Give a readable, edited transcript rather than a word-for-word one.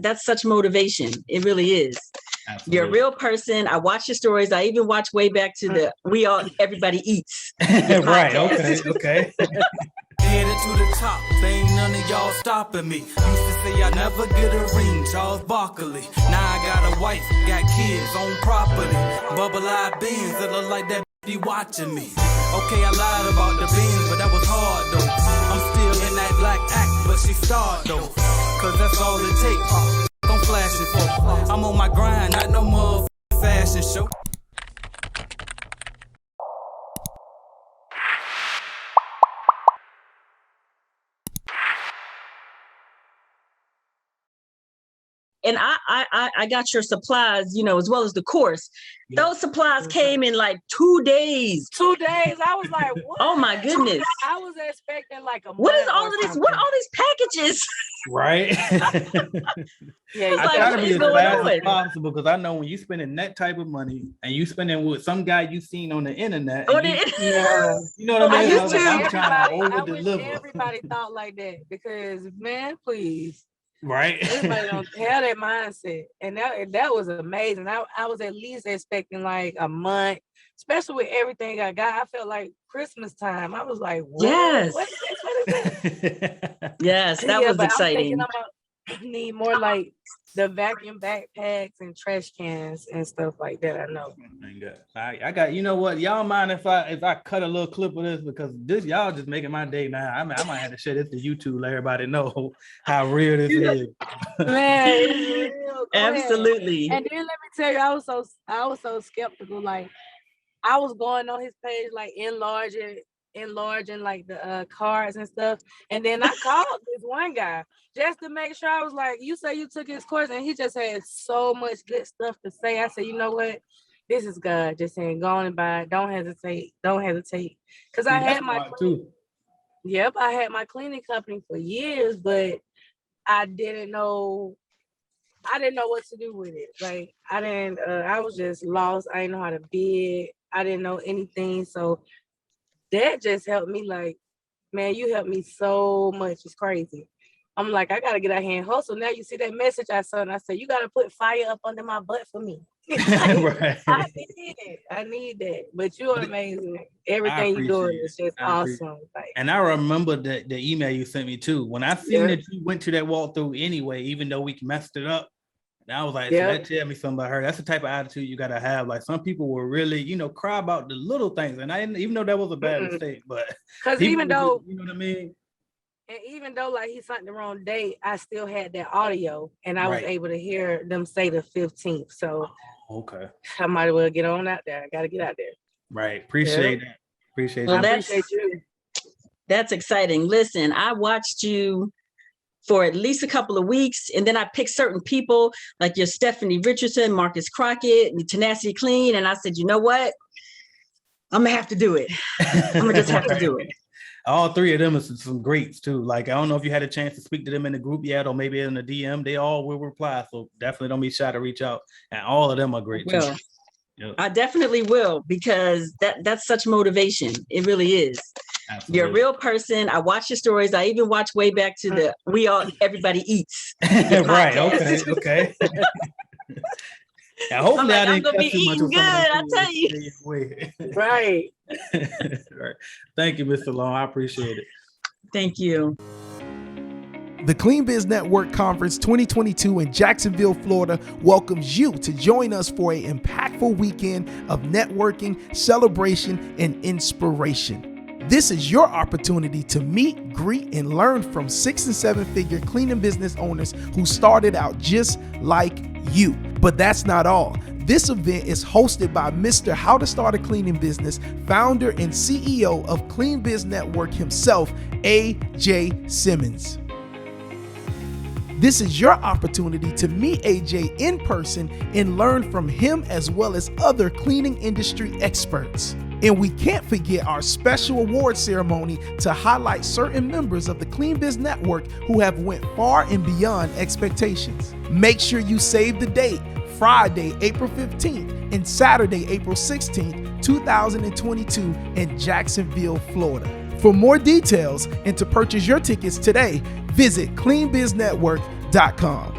that's such motivation. It really is. Absolutely. You're a real person. I watch your stories. I even watch way back to the Everybody Eats. Right. Okay. Headed to the top, ain't none of y'all stopping me. Used to say I never get a ring, Charles Barkley. Now I got a wife, got kids, on property. Bubble-eyed beans that look like that be watching me. Okay, I lied about the beans, but that was hard though. I'm still in that black act, but she starred though. Cause that's all it takes. I'm flashing for. I'm on my grind, not no more fashion show. And I got your supplies, as well as the course. Yeah. Those supplies came in like 2 days. 2 days. I was like, what? Oh my goodness. I was expecting like a month. What is all of this? What are all these packages? Right. Yeah, I try to be as fast as possible because I know when you spending that type of money and you spending with some guy you seen on the internet. You know what I mean? I'm trying to over deliver. Everybody thought like that because man, please. Right. Everybody don't have that mindset. And that was amazing. I was at least expecting like a month, especially with everything I got. I felt like Christmas time. I was like, what? Yes. What is this? Yes, that was exciting. I need more like the vacuum backpacks and trash cans and stuff like that. I know. I got, you know what? Y'all mind if I cut a little clip of this because this y'all just making my day now. I might have to share this to YouTube, let everybody know how real this is. Man, it's real. Absolutely. And then let me tell you, I was so skeptical. Like I was going on his page, like enlarging like the cards and stuff. And then I called this one guy just to make sure. I was like, you say you took his course, and he just had so much good stuff to say. I said, you know what? This is God just saying, go on and buy it. Don't hesitate. Because I had my I had my cleaning company for years, but I didn't know what to do with it. Like I was just lost. I didn't know how to bid. I didn't know anything. So that just helped me. Like, man, you helped me so much. It's crazy. I'm like, I got to get out here and hustle. Now you see that message I saw, and I said, you got to put fire up under my butt for me. Right. I need that. But you're amazing. Everything you're doing is just awesome. Like, and I remember the email you sent me too. When I seen that you went to that walkthrough anyway, even though we messed it up, and I was like, so that tell me something about her. That's the type of attitude you gotta have. Like some people will really, cry about the little things. And I didn't even know that was a bad mistake, but because even though, you know what I mean? And even though like he sent the wrong date, I still had that audio and I was able to hear them say the 15th. So okay. I might as well get on out there. I gotta get out there. Right. Appreciate that. Appreciate that. I appreciate you. That's exciting. Listen, I watched you for at least a couple of weeks, and then I picked certain people like your Stephanie Richardson, Marcus Crockett, and Tenacity Clean, and I said, you know what? I'm gonna have to do it. I'm gonna just have to do it. All three of them are some greats too. Like, I don't know if you had a chance to speak to them in the group yet, or maybe in the DM. They all will reply. So definitely don't be shy to reach out. And all of them are great too. Yep. I definitely will, because that's such motivation. It really is. Absolutely. You're a real person. I watch your stories. I even watch way back to the Everybody Eats. Right. Okay. And hopefully I'm gonna be eating good. I tell you. Right. Right. Thank you, Mr. Long. I appreciate it. Thank you. The Clean Biz Network Conference 2022 in Jacksonville, Florida welcomes you to join us for an impactful weekend of networking, celebration, and inspiration. This is your opportunity to meet, greet, and learn from 6- and 7-figure cleaning business owners who started out just like you. But that's not all. This event is hosted by Mr. How to Start a Cleaning Business, founder and CEO of Clean Biz Network himself, AJ Simmons. This is your opportunity to meet AJ in person and learn from him as well as other cleaning industry experts. And we can't forget our special award ceremony to highlight certain members of the Clean Biz Network who have went far and beyond expectations. Make sure you save the date, Friday, April 15th and Saturday, April 16th, 2022 in Jacksonville, Florida. For more details and to purchase your tickets today, visit cleanbiznetwork.com.